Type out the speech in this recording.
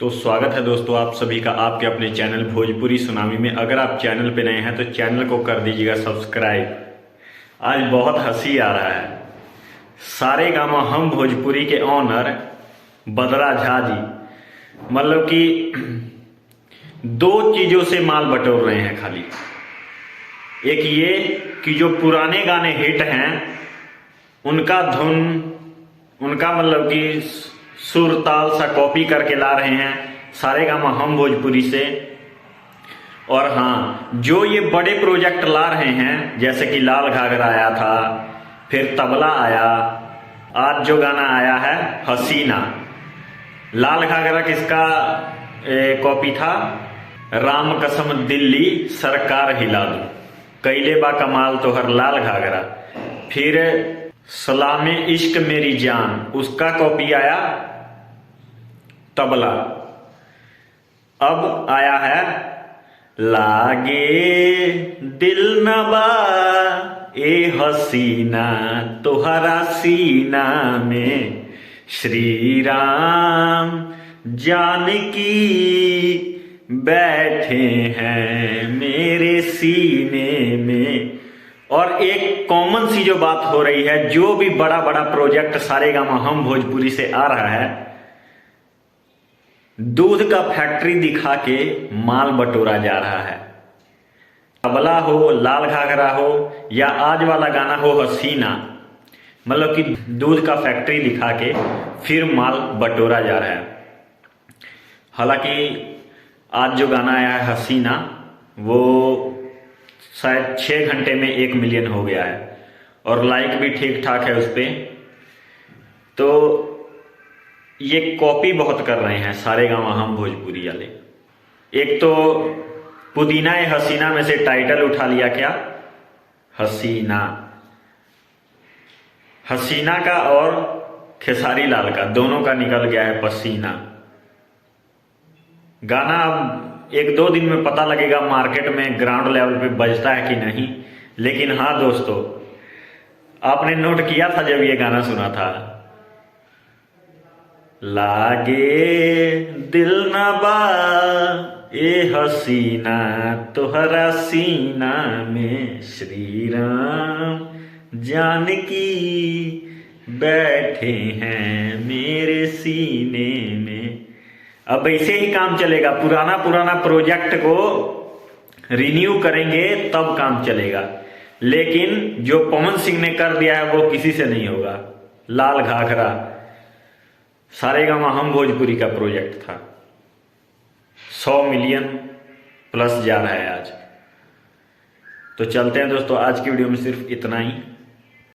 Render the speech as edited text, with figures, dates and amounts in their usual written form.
तो स्वागत है दोस्तों आप सभी का आपके अपने चैनल भोजपुरी सुनामी में। अगर आप चैनल पे नए हैं तो चैनल को कर दीजिएगा सब्सक्राइब। आज बहुत हंसी आ रहा है। सारे गामा हम भोजपुरी के ऑनर बदरा झा जी मतलब कि दो चीज़ों से माल बटोर रहे हैं खाली। एक ये कि जो पुराने गाने हिट हैं उनका धुन उनका मतलब कि सुर ताल सा कॉपी करके ला रहे हैं सारे गामा हम भोजपुरी से। और हाँ, जो ये बड़े प्रोजेक्ट ला रहे हैं जैसे कि लाल घाघरा आया था, फिर तबला आया, आज जो गाना आया है हसीना। लाल घाघरा किसका कॉपी था? राम कसम दिल्ली सरकार हिला दूं, कैले बा कमाल तोहर लाल घाघरा। फिर सलामे इश्क मेरी जान, उसका कॉपी आया तबला। अब आया है लागे दिल नबा ए हसीना तोहरा सीना में, श्री राम जानकी बैठे हैं मेरे सीने में। और एक कॉमन सी जो बात हो रही है, जो भी बड़ा बड़ा प्रोजेक्ट सारे गामा हम भोजपुरी से आ रहा है, दूध का फैक्ट्री दिखा के माल बटोरा जा रहा है। तबला हो, लाल घाघरा हो या आज वाला गाना हो हसीना, मतलब कि दूध का फैक्ट्री दिखा के फिर माल बटोरा जा रहा है। हालांकि आज जो गाना आया है हसीना वो शायद 6 घंटे में 1 मिलियन हो गया है और लाइक भी ठीक ठाक है उस पर। तो ये कॉपी बहुत कर रहे हैं सारे गाँव हम भोजपुरी वाले। एक तो पुदीना ए हसीना में से टाइटल उठा लिया, क्या हसीना। हसीना का और खेसारी लाल का दोनों का निकल गया है पसीना। गाना अब 1-2 दिन में पता लगेगा मार्केट में ग्राउंड लेवल पे बजता है कि नहीं। लेकिन हाँ दोस्तों, आपने नोट किया था जब ये गाना सुना था, लागे दिल नबा ए हसीना तोहरा सीना में, श्री राम जानकी बैठे हैं मेरे सीने में। अब ऐसे ही काम चलेगा, पुराना प्रोजेक्ट को रिन्यू करेंगे तब काम चलेगा। लेकिन जो पवन सिंह ने कर दिया है वो किसी से नहीं होगा। लाल घाघरा सारे गामा हम भोजपुरी का प्रोजेक्ट था, 100 मिलियन प्लस जा रहा है आज। तो चलते हैं दोस्तों, आज की वीडियो में सिर्फ इतना ही।